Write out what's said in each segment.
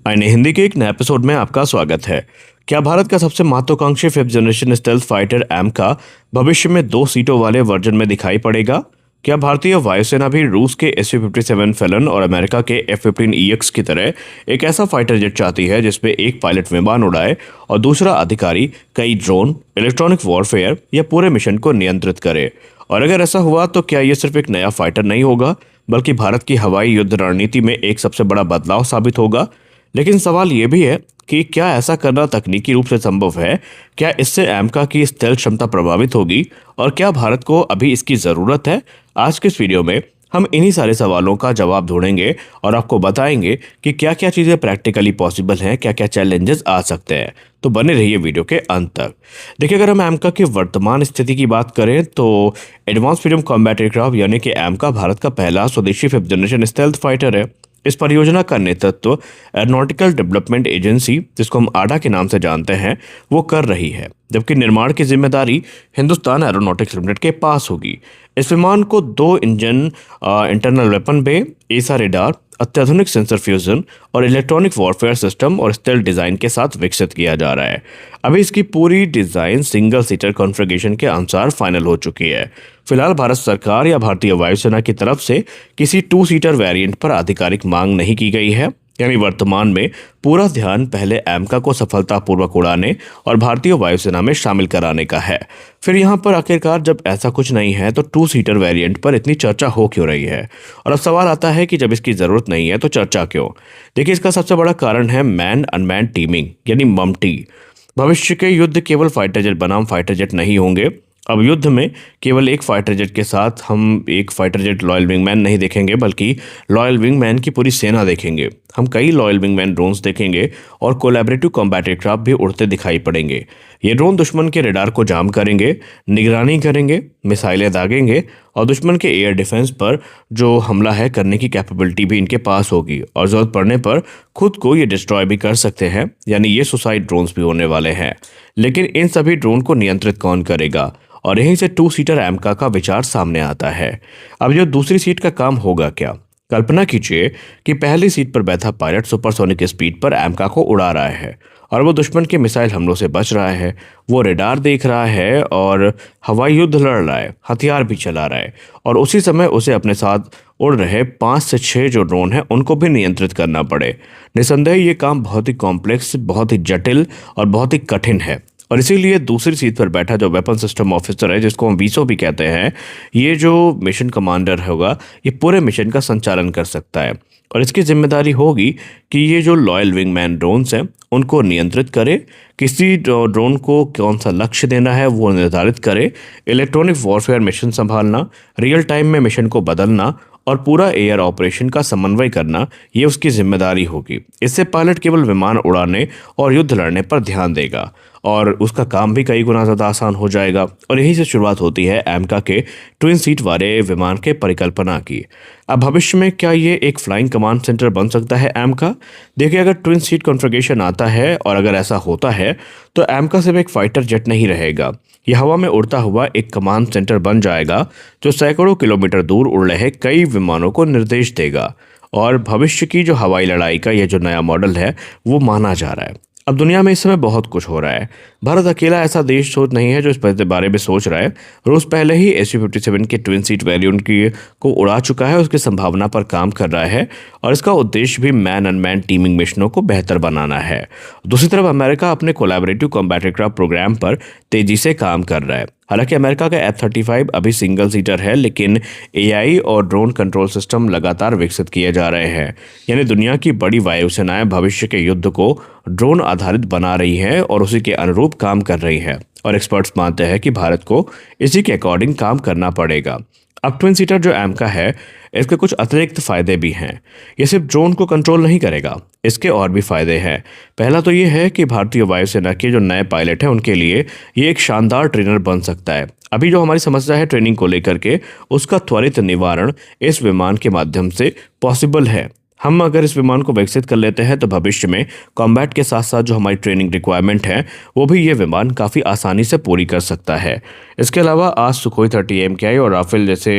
आईने हिंदी के एक नए एपिसोड में आपका स्वागत है। क्या भारत का सबसे महत्वाकांक्षी फिफ्थ जनरेशन स्टेल्थ फाइटर एमका भविष्य में 2 सीटों वाले वर्जन में दिखाई पड़ेगा? क्या भारतीय वायुसेना भी रूस के SU-57 फैलन और अमेरिका के F-15EX की तरह एक ऐसा फाइटर जेट चाहती है जिसमें एक पायलट विमान उड़ाए और दूसरा अधिकारी कई ड्रोन, इलेक्ट्रॉनिक वॉरफेयर या पूरे मिशन को नियंत्रित करे? और अगर ऐसा हुआ तो क्या ये सिर्फ एक नया फाइटर नहीं होगा, बल्कि भारत की हवाई युद्ध रणनीति में एक सबसे बड़ा बदलाव साबित होगा? लेकिन सवाल यह भी है कि क्या ऐसा करना तकनीकी रूप से संभव है? क्या इससे एमका की स्टेल्थ क्षमता प्रभावित होगी? और क्या भारत को अभी इसकी ज़रूरत है? आज के इस वीडियो में हम इन्हीं सारे सवालों का जवाब ढूंढेंगे और आपको बताएंगे कि क्या क्या चीज़ें प्रैक्टिकली पॉसिबल हैं, क्या क्या चैलेंजेस आ सकते हैं। तो बने रहिए वीडियो के अंत तक। देखिए, अगर हम एमका की वर्तमान स्थिति की बात करें तो एडवांस मीडियम कॉम्बैट एयरक्राफ्ट यानी कि एमका भारत का पहला स्वदेशी फिफ्थ जनरेशन स्टेल्थ फाइटर है। इस परियोजना का नेतृत्व एरोनॉटिकल डेवलपमेंट एजेंसी, जिसको हम आडा के नाम से जानते हैं, वो कर रही है, जबकि निर्माण की जिम्मेदारी हिंदुस्तान एरोनॉटिक्स लिमिटेड के पास होगी। इस विमान को 2 इंजन, इंटरनल वेपन बे, एसा रेडार, अत्याधुनिक सेंसर फ्यूजन और इलेक्ट्रॉनिक वॉरफेयर सिस्टम और स्टेल्थ डिज़ाइन के साथ विकसित किया जा रहा है। अभी इसकी पूरी डिज़ाइन सिंगल सीटर कॉन्फ़िगरेशन के अनुसार फाइनल हो चुकी है। फिलहाल भारत सरकार या भारतीय वायुसेना की तरफ से किसी 2 सीटर वेरिएंट पर आधिकारिक मांग नहीं की गई है। यानी वर्तमान में पूरा ध्यान पहले एमका को सफलतापूर्वक उड़ाने और भारतीय वायुसेना में शामिल कराने का है। फिर यहाँ पर आखिरकार जब ऐसा कुछ नहीं है तो 2 सीटर वेरिएंट पर इतनी चर्चा हो क्यों रही है? और अब सवाल आता है कि जब इसकी ज़रूरत नहीं है तो चर्चा क्यों? देखिए, इसका सबसे बड़ा कारण है मैन अनमैन टीमिंग यानी ममटी। भविष्य के युद्ध केवल फाइटर जेट बनाम फाइटर जेट नहीं होंगे। अब युद्ध में केवल एक फाइटर जेट के साथ हम एक फाइटर जेट लॉयल विंगमैन नहीं देखेंगे, बल्कि लॉयल विंगमैन की पूरी सेना देखेंगे। हम कई लॉयल विंगमैन ड्रोन्स देखेंगे और कोलैबोरेटिव कॉम्बैट एयरक्राफ्ट भी उड़ते दिखाई पड़ेंगे। ये ड्रोन दुश्मन के रडार को जाम करेंगे, निगरानी करेंगे, मिसाइलें दागेंगे और दुश्मन के एयर डिफेंस पर जो हमला है करने की कैपेबिलिटी भी इनके पास होगी और ज़रूरत पड़ने पर खुद को ये डिस्ट्रॉय भी कर सकते हैं। यानी ये सुसाइड ड्रोन्स भी होने वाले हैं। लेकिन इन सभी ड्रोन को नियंत्रित कौन करेगा? और यहीं से 2 सीटर एमका का विचार सामने आता है। अब जो दूसरी सीट का काम होगा क्या? कल्पना कीजिए कि पहली सीट पर बैठा पायलट सुपरसोनिक स्पीड पर एमका को उड़ा रहा है और वो दुश्मन के मिसाइल हमलों से बच रहा है। वो रेडार देख रहा है और हवाई युद्ध लड़ रहा है, हथियार भी चला रहा है और उसी समय उसे अपने साथ उड़ रहे 5 से 6 जो ड्रोन हैं उनको भी नियंत्रित करना पड़े। निसंदेह ये काम बहुत ही कॉम्प्लेक्स, बहुत ही जटिल और बहुत ही कठिन है। और इसीलिए दूसरी सीट पर बैठा जो वेपन सिस्टम ऑफिसर है, जिसको हम वीसो भी कहते हैं, ये जो मिशन कमांडर होगा, ये पूरे मिशन का संचालन कर सकता है और इसकी जिम्मेदारी होगी कि ये जो लॉयल विंगमैन ड्रोन्स हैं उनको नियंत्रित करे, किसी ड्रोन को कौन सा लक्ष्य देना है वो निर्धारित करे, इलेक्ट्रॉनिक वॉरफेयर मिशन संभालना, रियल टाइम में मिशन को बदलना और पूरा एयर ऑपरेशन का समन्वय करना, ये उसकी जिम्मेदारी होगी। इससे पायलट केवल विमान उड़ाने और युद्ध लड़ने पर ध्यान देगा और उसका काम भी कई गुना ज़्यादा आसान हो जाएगा। और यहीं से शुरुआत होती है एमका के ट्विन सीट वाले विमान के परिकल्पना की। अब भविष्य में क्या ये एक फ्लाइंग कमांड सेंटर बन सकता है एमका? देखिए, अगर ट्विन सीट कॉन्फ़िगरेशन आता है और अगर ऐसा होता है तो एमका सिर्फ एक फाइटर जेट नहीं रहेगा, यह हवा में उड़ता हुआ एक कमांड सेंटर बन जाएगा जो सैकड़ों किलोमीटर दूर उड़ रहे कई विमानों को निर्देश देगा। और भविष्य की जो हवाई लड़ाई का यह जो नया मॉडल है वो माना जा रहा है। अब दुनिया में इस समय बहुत कुछ हो रहा है। भारत अकेला ऐसा देश सोच नहीं है जो इस बारे में सोच रहा है। रूस पहले ही SU-57 के ट्विन सीट वेरिएंट को उड़ा चुका है, उसकी संभावना पर काम कर रहा है और इसका उद्देश्य भी मैन अनमैन टीमिंग मिशनों को बेहतर बनाना है। दूसरी तरफ अमेरिका अपने कोलैबोरेटिव कॉम्बैट एयरक्राफ्ट प्रोग्राम पर तेजी से काम कर रहा है। हालांकि अमेरिका का F-35 अभी सिंगल सीटर है, लेकिन AI और ड्रोन कंट्रोल सिस्टम लगातार विकसित किए जा रहे हैं। यानी दुनिया की बड़ी वायुसेनाएं भविष्य के युद्ध को ड्रोन आधारित बना रही हैं और उसी के अनुरूप काम कर रही हैं। और एक्सपर्ट्स मानते हैं कि भारत को इसी के अकॉर्डिंग काम करना पड़ेगा। अब ट्विन सीटर जो एमका है, इसके कुछ अतिरिक्त फ़ायदे भी हैं। ये सिर्फ ड्रोन को कंट्रोल नहीं करेगा, इसके और भी फ़ायदे हैं। पहला तो ये है कि भारतीय वायुसेना के जो नए पायलट हैं उनके लिए ये एक शानदार ट्रेनर बन सकता है। अभी जो हमारी समस्या है ट्रेनिंग को लेकर के, उसका त्वरित निवारण इस विमान के माध्यम से पॉसिबल है। हम अगर इस विमान को विकसित कर लेते हैं तो भविष्य में कॉम्बैट के साथ साथ जो हमारी ट्रेनिंग रिक्वायरमेंट है वो भी ये विमान काफ़ी आसानी से पूरी कर सकता है। इसके अलावा आज सुखोई 30 MKI और राफेल जैसे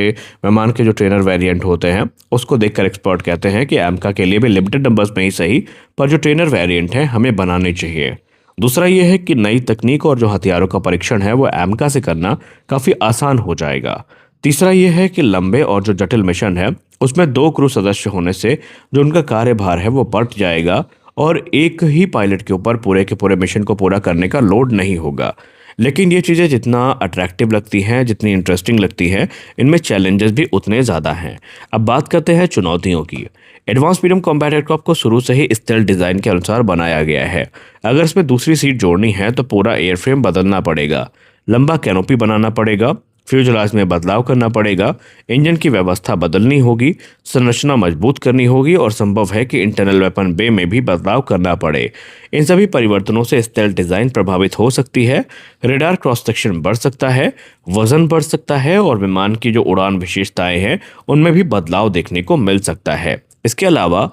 विमान के जो ट्रेनर वेरिएंट होते हैं उसको देखकर एक्सपर्ट कहते हैं कि एमका के लिए भी लिमिटेड नंबर्स में ही सही पर जो ट्रेनर वेरिएंट है हमें बनाने चाहिए। दूसरा ये है कि नई तकनीक और जो हथियारों का परीक्षण है वो एमका से करना काफ़ी आसान हो जाएगा। तीसरा ये है कि लंबे और जो जटिल मिशन है उसमें 2 क्रू सदस्य होने से जो उनका कार्यभार है वो बढ़ जाएगा और एक ही पायलट के ऊपर पूरे के पूरे मिशन को पूरा करने का लोड नहीं होगा। लेकिन ये चीज़ें जितना अट्रैक्टिव लगती हैं, जितनी इंटरेस्टिंग लगती हैं, इनमें चैलेंजेस भी उतने ज़्यादा हैं। अब बात करते हैं चुनौतियों की। एडवांस मीडियम कॉम्बैट एयरक्राफ्ट को शुरू से ही स्टेल्थ डिज़ाइन के अनुसार बनाया गया है। अगर इसमें दूसरी सीट जोड़नी है तो पूरा एयरफ्रेम बदलना पड़ेगा, लंबा कैनोपी बनाना पड़ेगा, फ्यूजलाज में बदलाव करना पड़ेगा, इंजन की व्यवस्था बदलनी होगी, संरचना मजबूत करनी होगी और संभव है कि इंटरनल वेपन बे में भी बदलाव करना पड़े। इन सभी परिवर्तनों से स्टेल्थ डिज़ाइन प्रभावित हो सकती है, रेडार क्रॉस सेक्शन बढ़ सकता है, वजन बढ़ सकता है और विमान की जो उड़ान विशेषताएं हैं उनमें भी बदलाव देखने को मिल सकता है। इसके अलावा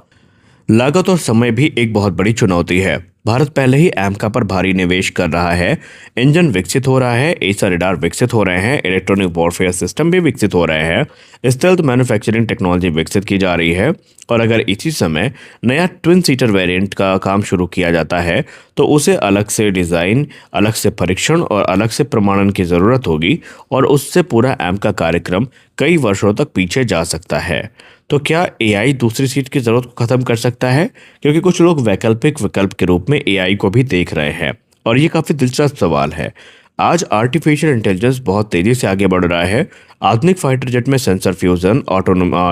लागत और समय भी एक बहुत बड़ी चुनौती है। भारत पहले ही एमका पर भारी निवेश कर रहा है, इंजन विकसित हो रहा है, एसा रडार विकसित हो रहे हैं, इलेक्ट्रॉनिक वॉरफेयर सिस्टम भी विकसित हो रहे हैं, स्टेल्थ मैन्युफैक्चरिंग टेक्नोलॉजी विकसित की जा रही है और अगर इसी समय नया ट्विन सीटर वेरिएंट का काम शुरू किया जाता है तो उसे अलग से डिज़ाइन, अलग से परीक्षण और अलग से प्रमाणन की ज़रूरत होगी और उससे पूरा एमका कार्यक्रम कई वर्षों तक पीछे जा सकता है। तो क्या एआई दूसरी सीट की ज़रूरत को ख़त्म कर सकता है? क्योंकि कुछ लोग वैकल्पिक विकल्प के रूप में एआई को भी देख रहे हैं और ये काफ़ी दिलचस्प सवाल है। आज आर्टिफिशियल इंटेलिजेंस बहुत तेज़ी से आगे बढ़ रहा है। आधुनिक फाइटर जेट में सेंसर फ्यूजन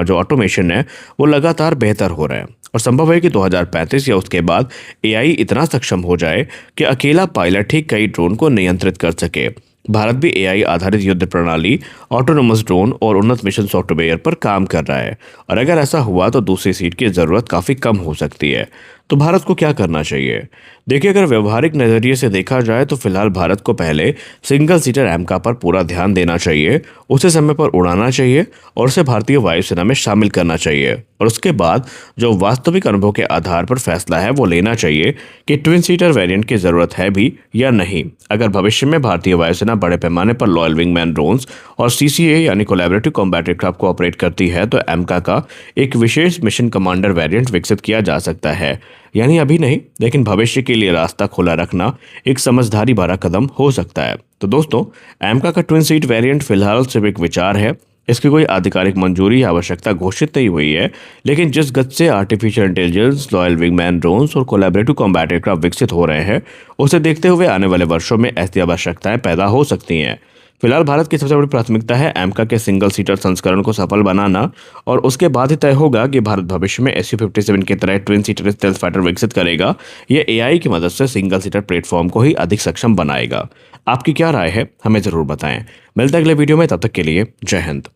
जो ऑटोमेशन है वो लगातार बेहतर हो रहा है और संभव है कि 2035 या उसके बाद एआई इतना सक्षम हो जाए कि अकेला पायलट ही कई ड्रोन को नियंत्रित कर सके। भारत भी एआई आधारित युद्ध प्रणाली, ऑटोनोमस ड्रोन और उन्नत मिशन सॉफ्टवेयर पर काम कर रहा है और अगर ऐसा हुआ तो दूसरी सीट की ज़रूरत काफ़ी कम हो सकती है। तो भारत को क्या करना चाहिए? देखिए, अगर व्यवहारिक नज़रिए से देखा जाए तो फिलहाल भारत को पहले सिंगल सीटर एमका पर पूरा ध्यान देना चाहिए, उसे समय पर उड़ाना चाहिए और उसे भारतीय वायुसेना में शामिल करना चाहिए और उसके बाद जो वास्तविक अनुभव के आधार पर फैसला है वो लेना चाहिए कि ट्विन सीटर वेरिएंट की ज़रूरत है भी या नहीं। अगर भविष्य में भारतीय वायुसेना बड़े पैमाने पर लॉयल विंगमैन ड्रोन्स और सीसीए यानी कोलैबोरेटिव कॉम्बैट एयरक्राफ्ट को ऑपरेट करती है तो एमका का एक विशेष मिशन कमांडर वेरिएंट विकसित किया जा सकता है। यानी अभी नहीं, लेकिन भविष्य के लिए रास्ता खुला रखना एक समझदारी भरा कदम हो सकता है। तो दोस्तों, एमका का ट्विन सीट वेरिएंट फिलहाल सिर्फ एक विचार है, इसकी कोई आधिकारिक मंजूरी या आवश्यकता घोषित नहीं हुई है, लेकिन जिस गति से artificial intelligence, loyal wingman drones और कोलैबोरेटिव कॉम्बैट एयरक्राफ्ट विकसित हो रहे हैं उसे देखते हुए आने वाले वर्षों में ऐसी आवश्यकताएं पैदा हो सकती हैं। फिलहाल भारत की सबसे बड़ी प्राथमिकता है एमका के सिंगल सीटर संस्करण को सफल बनाना और उसके बाद ही तय होगा कि भारत भविष्य में SU-57 की तरह ट्विन सीटर स्टेल्थ फाइटर विकसित करेगा या एआई की मदद से सिंगल सीटर प्लेटफॉर्म को ही अधिक सक्षम बनाएगा। आपकी क्या राय है? हमें ज़रूर बताएं। मिलते हैं अगले वीडियो में, तब तक के लिए जय हिंद।